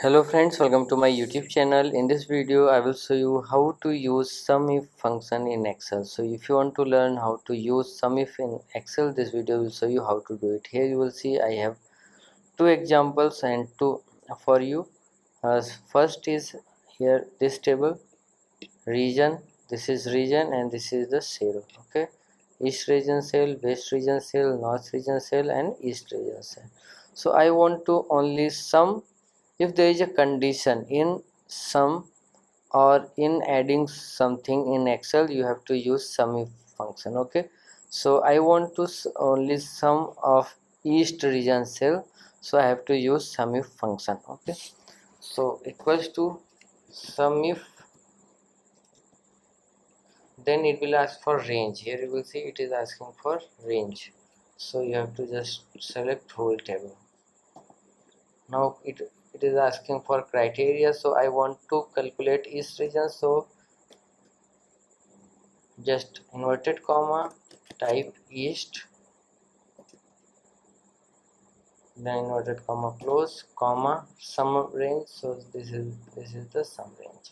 Hello friends, welcome to my YouTube channel. In this video I will show you how to use SUMIF function in Excel. So if you want to learn how to use SUMIF in Excel, this video will show you how to do it. Here you will see I have two examples and two for you. First is here this table region. This is region and this is the cell. Okay, east region cell, west region cell, north region cell and east region cell. So I want to only sum if there is a condition in sum or in adding something in Excel. You have to use SUMIF function. Okay, so I want to only sum of east region cell, so I have to use SUMIF function. Okay, so equals to SUMIF, then it will ask for range. Here you will see it is asking for range, so you have to just select whole table. Now it is asking for criteria, so I want to calculate east region, so just inverted comma type east, then inverted comma close comma sum range, so this is the sum range.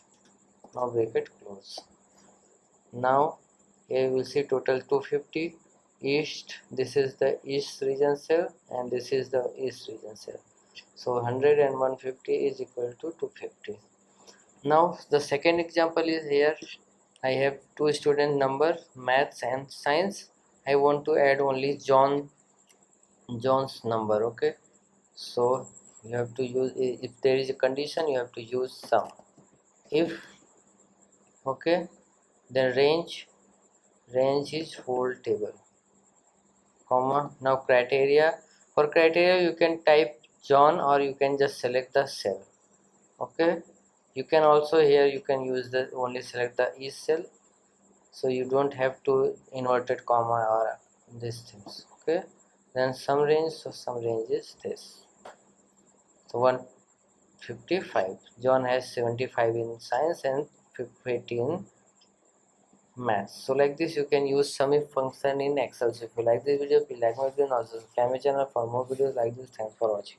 Now bracket close. Now here you will see total 250 east. This is the east region cell and this is the east region cell, so 100 and 150 is equal to 250. Now the second example is here. I have two student number, maths and science. I want to add only John's number. Okay, so you have to use, if there is a condition you have to use sum. If okay, then range is whole table comma. Now criteria, for criteria you can type John or you can just select the cell. Okay, you can also here you can use the only select the east cell, so you don't have to inverted comma or these things. Okay, then sum range, so sum range is this, so 155. John has 75 in science and 50 in maths. So like this you can use SUMIF function in Excel. So if you like this video, please like my video and also subscribe my channel for more videos like this. Thanks for watching.